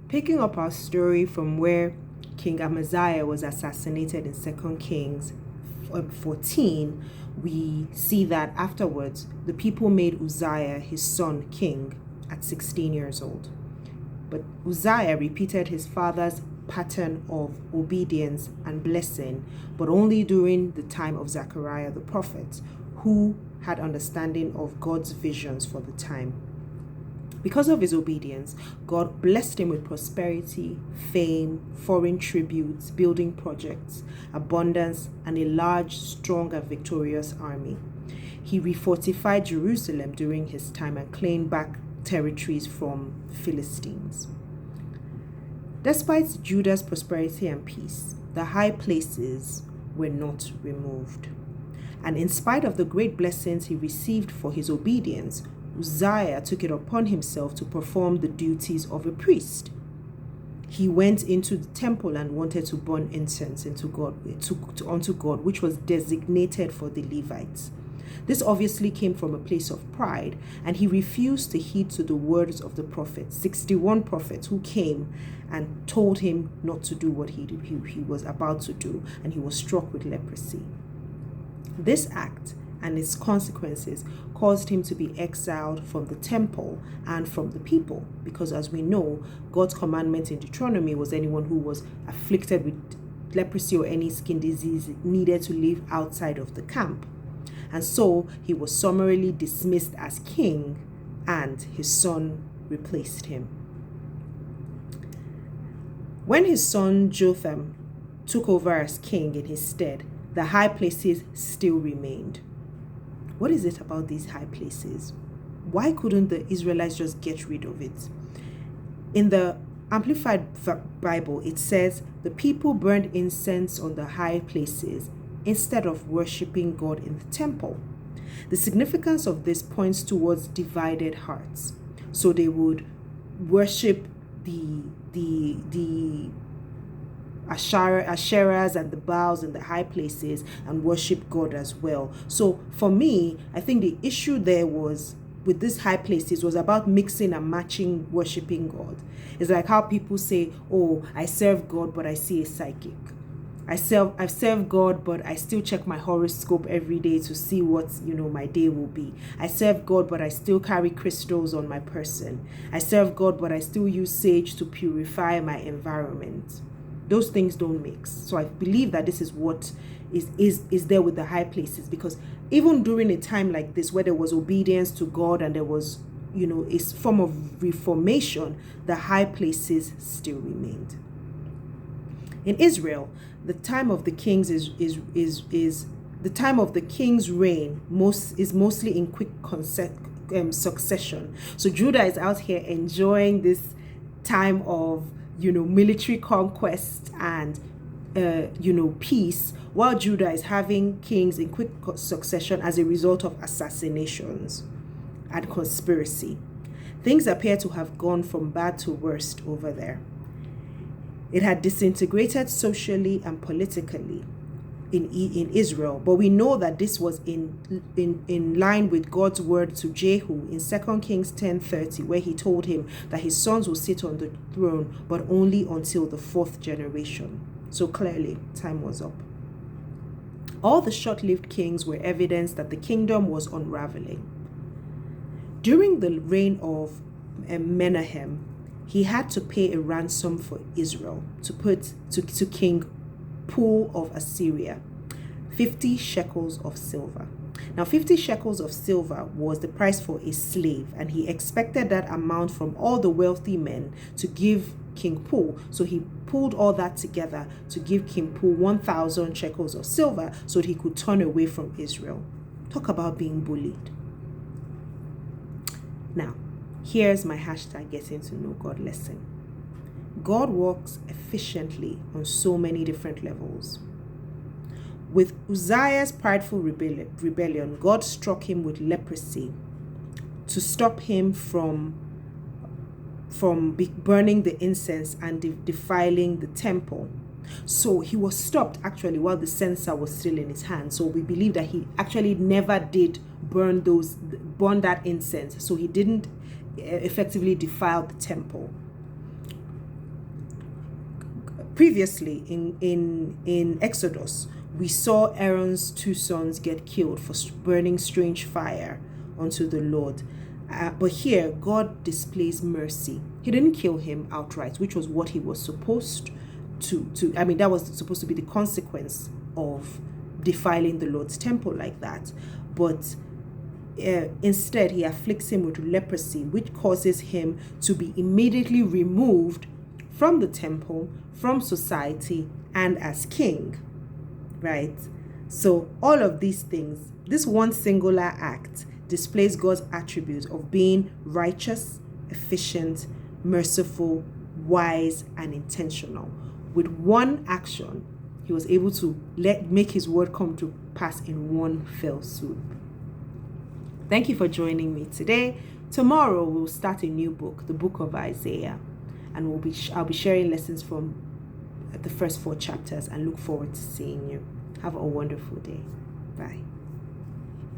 Picking up our story from where King Amaziah was assassinated in 2 Kings 14, we see that afterwards the people made Uzziah, his son, king at 16 years old. But Uzziah repeated his father's pattern of obedience and blessing, but only during the time of Zechariah the prophet, who had understanding of God's visions for the time. Because of his obedience, God blessed him with prosperity, fame, foreign tributes, building projects, abundance, and a large, strong, and victorious army. He refortified Jerusalem during his time and claimed back territories from Philistines. Despite Judah's prosperity and peace, the high places were not removed. And in spite of the great blessings he received for his obedience, Uzziah took it upon himself to perform the duties of a priest. He went into the temple and wanted to burn incense unto God, which was designated for the Levites. This obviously came from a place of pride, and he refused to heed to the words of the prophets, 61 prophets who came and told him not to do what he was about to do, and he was struck with leprosy. This act and its consequences caused him to be exiled from the temple and from the people, because as we know, God's commandment in Deuteronomy was anyone who was afflicted with leprosy or any skin disease needed to live outside of the camp. And so he was summarily dismissed as king, and his son replaced him. When his son Jotham took over as king in his stead, the high places still remained. What is it about these high places? Why couldn't the Israelites just get rid of it? In the Amplified Bible, it says, the people burned incense on the high places instead of worshiping God in the temple. The significance of this points towards divided hearts. So they would worship the Asherahs and the Baals in the high places and worship God as well. So for me, I think the issue there was with these high places was about mixing and matching worshiping God. It's like how people say, oh, I serve God, but I see a psychic. I serve God, but I still check my horoscope every day to see what, my day will be. I serve God, but I still carry crystals on my person. I serve God, but I still use sage to purify my environment. Those things don't mix. So I believe that this is what is there with the high places, because even during a time like this where there was obedience to God and there was, a form of reformation, the high places still remained. In Israel, the time of the kings is the time of the king's reign is mostly in quick succession. So Judah is out here enjoying this time of military conquest and peace, while Judah is having kings in quick succession as a result of assassinations and conspiracy. Things appear to have gone from bad to worst over there. It had disintegrated socially and politically in Israel, but we know that this was in line with God's word to Jehu in 2 Kings 10:30, where he told him that his sons will sit on the throne, but only until the 4th generation. So clearly, time was up. All the short-lived kings were evidence that the kingdom was unraveling. During the reign of Menahem, he had to pay a ransom for Israel to King Pul of Assyria, 50 shekels of silver. Now, 50 shekels of silver was the price for a slave, and he expected that amount from all the wealthy men to give King Pul. So he pulled all that together to give King Pul 1,000 shekels of silver so that he could turn away from Israel. Talk about being bullied. Now, here's my hashtag getting to know God lesson. God works efficiently on so many different levels. With Uzziah's prideful rebellion, God struck him with leprosy to stop him from burning the incense and defiling the temple. So he was stopped actually while the censer was still in his hand. So we believe that he actually never did burn that incense. So he didn't effectively defile the temple. previously in Exodus, we saw Aaron's two sons get killed for burning strange fire unto the Lord. But here, God displays mercy. He didn't kill him outright, which was what he was supposed to. That was supposed to be the consequence of defiling the Lord's temple like that. But instead, he afflicts him with leprosy, which causes him to be immediately removed from the temple, from society, and as king, right? So all of these things, this one singular act displays God's attribute of being righteous, efficient, merciful, wise, and intentional. With one action, he was able to make his word come to pass in one fell swoop. Thank you for joining me today. Tomorrow we'll start a new book, the book of Isaiah, and I'll be sharing lessons from the first 4 chapters, and look forward to seeing you. Have a wonderful day. Bye.